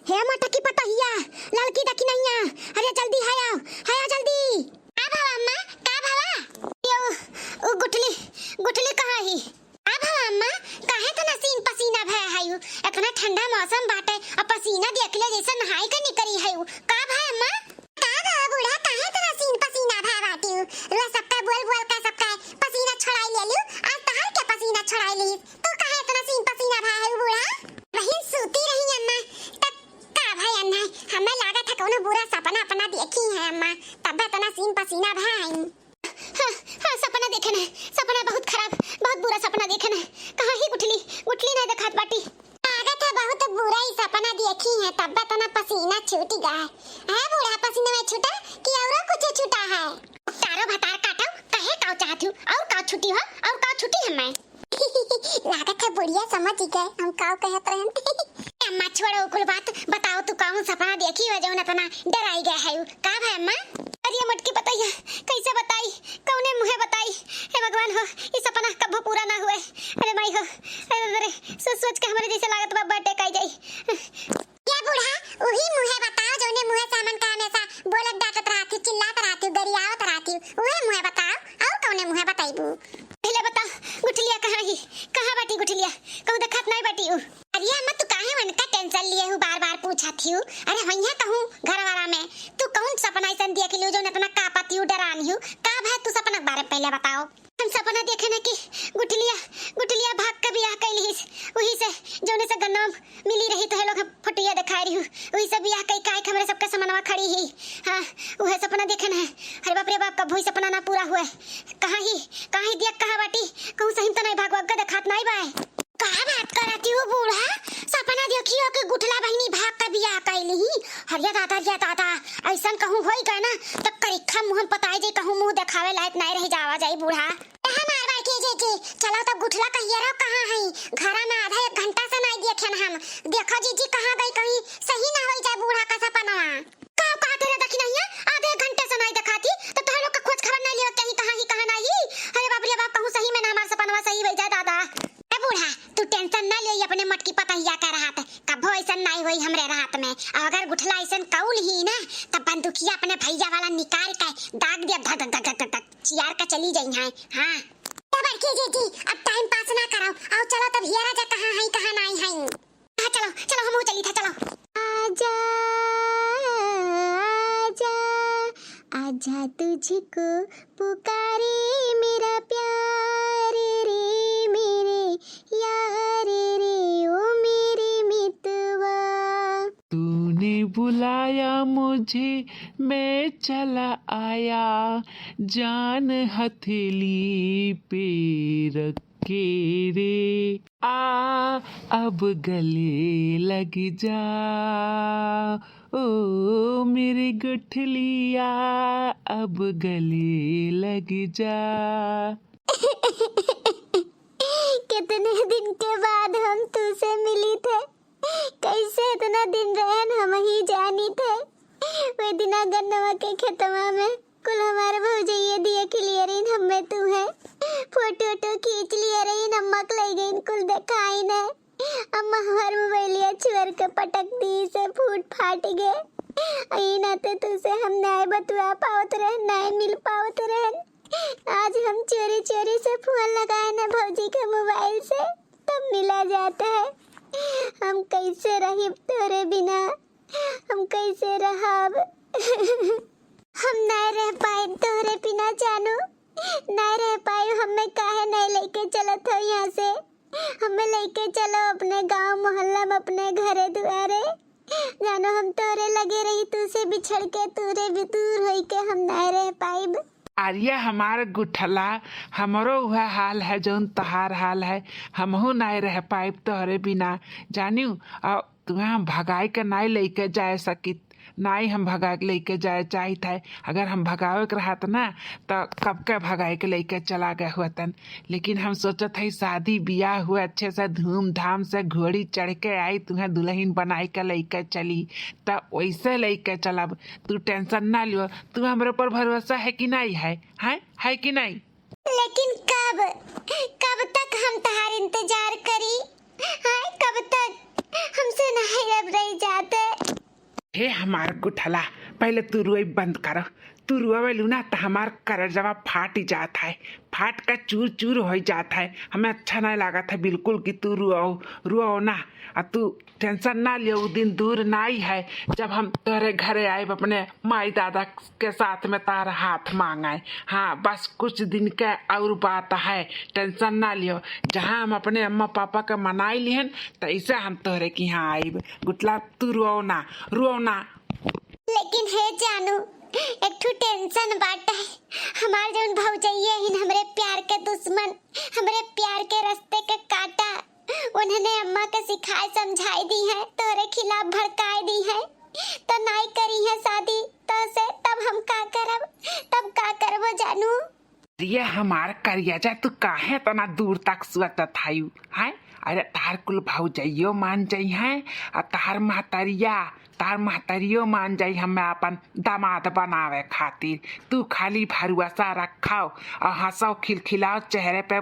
हे मटकी पतहिया लड़की देखी नहीं है। अरे जल्दी हाया हाया जल्दी। का भावा अम्मा का भावा यो ओ गुठली गुठली कहां ही। का भावा अम्मा काहे तना सीन पसीना भय हायु। इतना ठंडा मौसम बाटे और पसीना देखले जैसे नहाई के निकरी हायु। का भाई अम्मा का भावा बूढ़ा काहे तना सीन पसीना भय बाटी रो सबका बोल बोल का सबका पसीना छुड़ाई ले लियो। आज तहार के पसीना छुड़ाई ली तो काहे तना सीन पसीना भय हायु बूढ़ा। वही सूती रही अम्मा भाई अन्ना हमें लागत है कोनो बुरा सपना अपना देखी है अम्मा तब तना सीन पसीना भाई। हाँ सपना देखे ना सपना बहुत खराब बहुत बुरा सपना देखे ना। कहाँ ही गुठली गुठली नहीं दिखात बाटी। लागत है बहुत बुरा ही सपना देखी है तब तना पसीना छूट गया है बूढ़ा पसीने में छूटा कि और कुछ छूटा है। तारो भतार काटो कहे काव चाहती हूँ और काव छुट्टी हो और काव छुट्टी है मैं। लागत है बुढ़िया समझ गए हम काव कहत रहे। अम्मा छोड़ो कुल बात बताओ तू कौन सपना देखी हो जो न तना डराई गया है का भाई अम्मा। अरे मटकी बताइए कैसे बताई कौने मुहे बताई। हे भगवान हो ये सपना कब पूरा ना हुए। अरे माई हो अरे सोच के हमारे जैसे लागत बाबा टेकाई जाई। क्या बूढ़ा वही मुहे बताओ जोने मुहे सामान का हमेशा बोलत डांटत रहती चिल्लात रहती गरियावत रहती वही मुहे बताओ और कौने मुहे बताइबू। पहले बता गुठलिया कहाँ ही कहाँ बाटी गुठलिया कहूँ देखत नहीं बाटी। अरे अम्मा तू काहे मन का टेंशन लिए हूँ बार बार पूछत हूँ। अरे वहिया कहूँ घर वाला में तू कौन सपना ऐसा देख लियो जो इतना कापती हूँ डरानी हूँ। का भाई तू सपना बारे पहले बताओ। हम सपना देखे ना कि गुठलिया गुठलिया भाग के बियाह कैली वही से जोने से गन्ना मिली रही तो है लोग फोटोया दिखा रही हूँ वही से बियाह कई काय हमरे सबके समनवा खड़ी ही। हाँ वह सपना देखन है। अरे बाप रे बाप कब वही सपना ना पूरा हुआ। कहाँ ही देख कहाँ बाटी कहूँ सही तो नहीं भागवा के दिखात नहीं बाय। का बात करती हो बूढ़ा सपना देखियो कि गुठला बहनी भाग के बियाह कैली ही। हरिया दादा ऐसा कहूँ होई गए ना तो करिखा मुहन पताई जे कहूँ मुंह दिखावे लायक नहीं रह जावा जाई बूढ़ा। हमार बैठे जे चलो तो गुठला कहिए रहो कहाँ है घरा में आधा एक घंटा से नहीं देखे हम देखो जीजी कहाँ गई कहीं सही ना हो जाए बूढ़ा का सपना। का कहते रे देखी नहीं आधे एक घंटे से नहीं दिखाती तो तुम लोग का खोज खबर नहीं लियो कहीं कहाँ ही कहाँ नहीं। अरे बाप रे बाप कहूँ सही में ना हमारा सपना सही हो जाए दादा। बूढ़ा तू टेंशन ना ले अपने मटकी पतहिया का राहत कभो ऐसा नहीं होई हमरे राहत में। अगर गुठला ऐसा कौल ही ना तब बंदूकिया अपने भैया वाला निकाल के दाग दिया धक धक धक धक चियार का चली जाई है। हाँ तब जी अब टाइम पास ना करो आओ चलो तब हिया राजा कहाँ है कहाँ नहीं है। हाँ चलो चलो हम चली था चलो। आजा आजा आजा तुझको पुकारे मेरा प्यार रे मेरे यार रे ओ मेरे मितवा। तूने बुलाया मुझे मैं चला आया जान हथेली पे रख के रे आ अब गले लग जा ओ मेरी गुठलिया अब गले लग जा। कितने दिन के बाद हम तुझसे मिली थे कैसे इतना दिन रहन हम ही जानी थे। वे दिना गन्नवा के खेतवा में कुल हमारे भौजैया दिए खिलिए रही हमें तू है फोटो खींच लिए रही नमक ले गई कुल दिखाई न अम्मा हमारे मोबाइलिया छुअर के पटक दी से फूट फाट गए। आई नाते तुझसे हम न्याय बतवा पावत रहे न्याय मिल पावत रहे। आज हम चोरी चोरी से फोन लगाए न भौजी के मोबाइल से तब मिला जाता है। हम कैसे रही तोरे बिना हम कैसे रहब। हम नहीं रह पाए तोरे बिना जानू नहीं रह पाए। हमें काहे नहीं लेके चलो तो यहाँ से हमें लेके चलो अपने गांव मोहल्ला में अपने घरे दुआरे जानो हम तोरे लगे रही तुझसे बिछड़ के तोरे भी दूर होई के हम नहीं रह पाइब। आर्या हमार गुठला हमरो वह हाल है जौन तहार हाल है हमहू नहीं रह पाइब तोहरे बिना जानियो। और तुम्हें हम भगाई के नहीं लेके जाए सकित नहीं हम भगा के लेके जाए चाहिए है। अगर हम भगावे के रहत ना तो कब के भगाए के लेके चला गए हुआ। लेकिन हम सोचत है शादी ब्याह हुए अच्छे से धूमधाम से घोड़ी चढ़ के आई तुम्हें दुल्हन बनाई के लेके चली तो वैसे लेके चलब। तू टेंशन ना लियो। तू हमारे ऊपर भरोसा है कि नहीं है कि नहीं। लेकिन कब तक हम तुम्हारा इंतजार करी। कब तक हमसे नहीं रह जाते। हे हमार गुठला, पहले तू रुई बंद करो। तू रुआवेलू ना तो हमार करजवा फाट जाता है, फाट का चूर चूर हो जाता है। हमें अच्छा नहीं लगा था बिल्कुल कि तू रुआओ ना। और तू टेंशन ना लियो, वो दिन दूर नहीं है जब हम तेरे घरे आए अपने माई दादा के साथ में तारा हाथ मांगाए। हाँ बस कुछ दिन का और बात है, टेंशन ना लियो। जहाँ हम अपने अम्मा पापा का मनाई लिहन तो ऐसे हम तोहरे के यहाँ आई। गुटला तू रुआओ ना। लेकिन हे जानू एक ठू टेंशन बाटा है। हमार जौन भौजैया हिन हमरे प्यार के दुश्मन, हमरे प्यार के रास्ते के काटा, उन्होंने अम्मा के सिखाए समझाई दी है, तोरे खिलाफ भड़काई दी है, तो नहीं करी है शादी तो से। तब हम का करब जानू? ये हमार करिया जा, तू काहे तना दूर तक सोचत थायू है? अरे तार कुल भौजैयो मान जाई है और तार महतरियो मान जाई हमें अपन दामाद बनावे खातिर। तू खाली भरुआ रखाओ और हंसाओ, खिलखिलाओ, चेहरे पे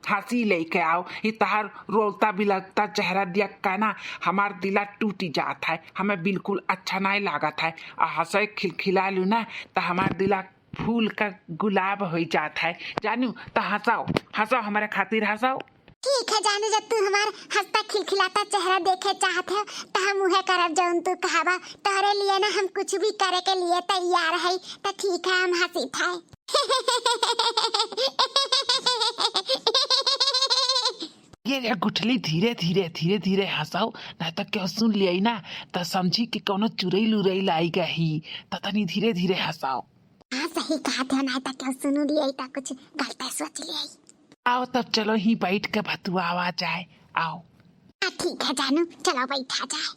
हंसी लेके आओ। ये तार रोता भी लगता चेहरा देख का ना हमार दिला टूट जाता है, हमें बिल्कुल अच्छा नहीं लागत है। और हंसे खिलखिला लू ना तो हमार दिला फूल का गुलाब हो जाता है। जानू तो हंसाओ हमारे खातिर हंसाओ। ठीक है जानू, जब तू हमार हंसता खिलखिलाता चेहरा देखे चाहत है तो हम उहे करब जौन तू कहबा। तोहरे लिए ना हम कुछ भी करे के लिए तैयार है। तो ठीक है हम हंसी थाए। ये गुठली धीरे धीरे हंसाओ, नहीं तो क्यों सुन लिया ना तो समझी कि कोनो चुरई लाई गई। तो तनी धीरे धीरे हंसाओ। हाँ सही कहा थे, नहीं तो क्यों सुन लिया तो कुछ गलत सोच लिया। आओ तब चलो ही बैठ के बतुआ जाए। आओ हाँ ठीक है जानू, चलो बैठा जाए।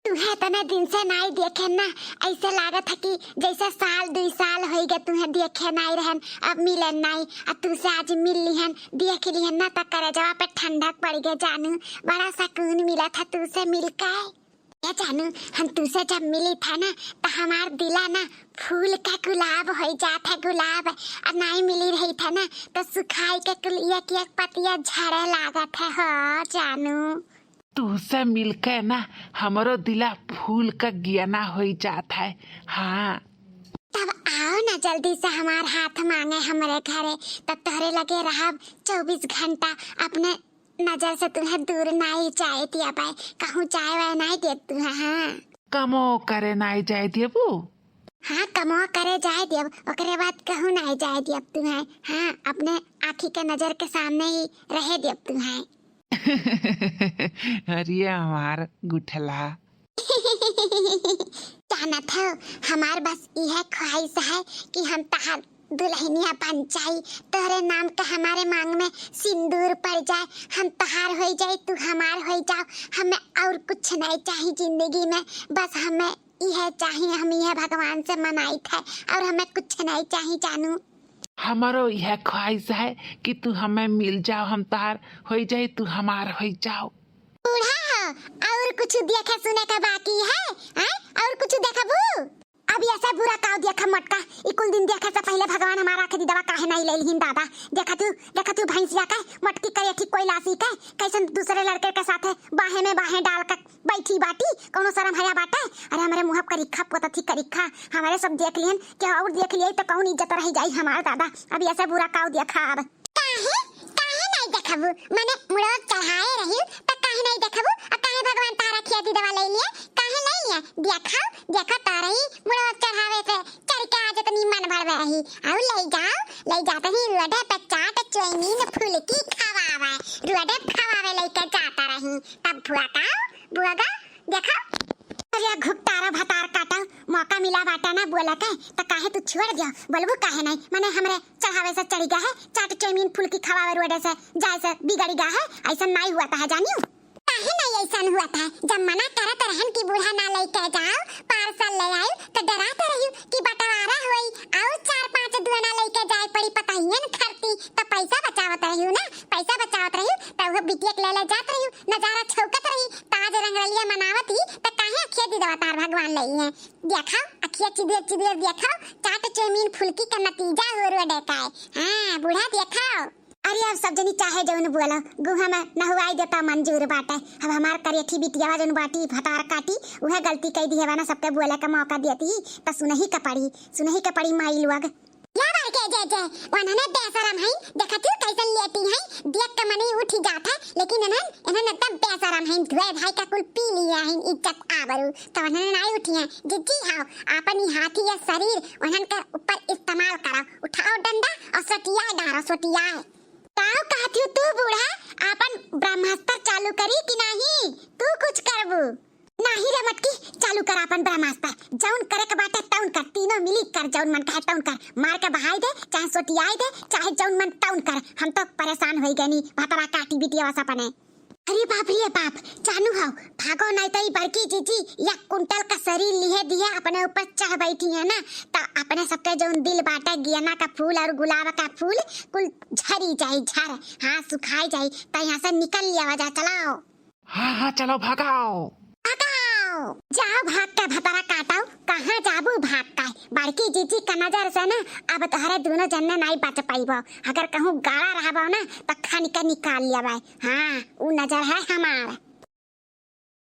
तुम्हें इतने दिन से नहीं देखे ना, ऐसे लागत है कि जैसे साल 2 साल हो गए तुम्हें देखे नहीं रहन, अब मिलन नहीं। अब तुझसे आज मिल लिहन, देख लिहन ना तो करजवा पे ठंडक पड़ गए जानू। बड़ा सुकून मिला था तुझसे मिलकर। ये जानू हम तुझसे जब मिली था ना तो हमार दिला ना फूल का गुलाब हो जाता, गुलाब। और नहीं मिली रही था ना तो सुखाई के एक पतिया झड़े लागत है। हाँ जानू तुझसे मिलकर ना हमारो दिला फूल का गियाना हो जाता है। हाँ तब आओ ना जल्दी से हमार हाथ मांगे हमारे घरे, तब तोहरे लगे रहा 24 घंटा। अपने नजर से तुम्हें दूर नहीं जाए दिया पाए, कहूँ चाय वाय नहीं दे तुम्हें। हाँ कमो करे नहीं जाए देबू। हाँ कमो करे जाए देव, ओकरे बाद कहूँ नहीं जाए देव तुम्हें। हाँ अपने आँखी के नजर के सामने ही रहे देव तुम्हें। अरे हमार गुठला जानत हो हमार बस यह ख्वाहिश है कि हम तहार दुल्हनिया बन जाई, तोहरे नाम का हमारे मांग में सिंदूर पड़ जाए, हम तहार हो जाए तू हमार हो जाओ। हमें और कुछ नहीं चाहिए जिंदगी में, बस हमें यह चाहिए। हम यह भगवान से मनाई थे और हमें कुछ नहीं चाहिए जानू। हमारो यह ख्वाहिश है कि तू हमें मिल जाओ, हम तार हो जाए तू हमार हो जाओ। बूढ़ा हो और कुछ देखे सुने का बाकी है? और कुछ देखबू? अभी ऐसा बुरा काव देखा मटका, इकुल दिन देखे से पहले भगवान हमारा आखिरी दवा काहे नहीं ले लिहिन दादा। देखा तू भैंसिया का मटकी करे ठीक कोई लासी का कैसन दूसरे लड़के के साथ बाहे में बाहे डाल कर बैठी बाटी, कोनो शर्म हया बाटे। अरे हमारे मुंह पर करिखा पोतथी करिखा हमारे सब देख लिहन, क्या और देख लिए तो कौन इज्जत रह जाई हमार दादा। अभी ऐसा बुरा काव देखा। अब काहे नहीं देखबू? माने मुड़ा चढ़ाए रही त काहे नहीं देखबू? आ काहे भगवान तारा खिया दी दवा ले लिए? काहे नहीं है? देखा तारा ही मुड़ा चढ़ावे से चढ़ के आज तनी मन भर रही। आउ ले जाते ही रोडे पे चाट चोइनी न फूल की खवावे, रोडे खवावे लेके जाता रही। तब बुआ देखा अरे घुकतारा भतार काटा मौका मिला बाटा ना बोला के तो काहे तू छोड़ दिया? बोलबू काहे नहीं? माने हमरे चढ़ावे से चढ़ी गया है, चाट चौमीन फूल की खवावे रोडे से जाए से बिगड़ गया है। ऐसा नहीं हुआ था जानियो। काहे नहीं ऐसा हुआ था? जब मना करत रहन कि बूढ़ा ना लेके जाओ, पार्सल ले आयो तो डराते रहियो कि बंटवारा होई और 4-5 दुआना लेके जाए पड़ी पता ही न करती तो पैसा बचावत रहियो ना, पैसा बचावत रहियो तो वो बिटिया के ले जात रहियो, नजारा छौकत रही। ताज रंगरलिया मनावती तो काहे अखिया दी दवा तार भगवान लई है। देखा अखिया चिदेर देखा चाट चौमीन फुलकी का नतीजा हो रोडे का है। हां बूढ़ा देखा अरे अब सब जनी चाहे जौन बोलो गुहा में नहुआई देता मंजूर बाटे। अब हमार करेठी बिटियावा जौन बाटी भतार काटी उहे गलती कई दी है ना, सबके बोले का मौका देती त सुनही का पड़ी माई लोग। या बार के जे वनने बेशरम है, देखा तू कैसन लेटी है, देख के मने उठी जात है, लेकिन इन्हन एकदम बेशरम है, दुए भाई का कुल पी लिया है इज्जत आबरू, तो वनने नहीं उठी है। जिजी हाओ अपनी हाथी या शरीर वनन के ऊपर इस्तेमाल करो, उठाओ डंडा और सटिया डारो सटिया। ताऊ कहती तू बूढ़ा अपन ब्रह्मास्त्र चालू करी कि नहीं, तू कुछ करबू नहीं रे मटकी, चालू कर अपन ब्रह्मास्त्र, जौन करे के बाटे तौन कर, तीनों मिली कर, जौन मन कहे तौन कर, मार के बहाई दे चाहे सोटियाई दे चाहे जौन मन तौन कर। हम तो परेशान हो गए नी भतरा काटी बिटिया सपने। अरे बाप रे बाप, जानू हाउ भागो नहीं तो बड़की जीजी या कुंटल का शरीर लिए दिया अपने ऊपर चढ़ बैठी है ना, तो अपने सबके जौन दिल बाटे गेना का फूल और गुलाब का फूल कुल झरी जाए, झर हाँ सुखाई जाए, तो यहाँ से निकल लिया जा। चलाओ हाँ चलो भागाओ जाओ, भाग के भतरा काटाओ, कहाँ जाबू भाग का। बड़की जीजी का नजर से ना अब तोहरे दोनों जन्ने नहीं बच पाइबो, अगर कहूँ गाड़ा रहबो ना तो खानी का निकाल लिया भाई। हाँ वो नजर है हमारा।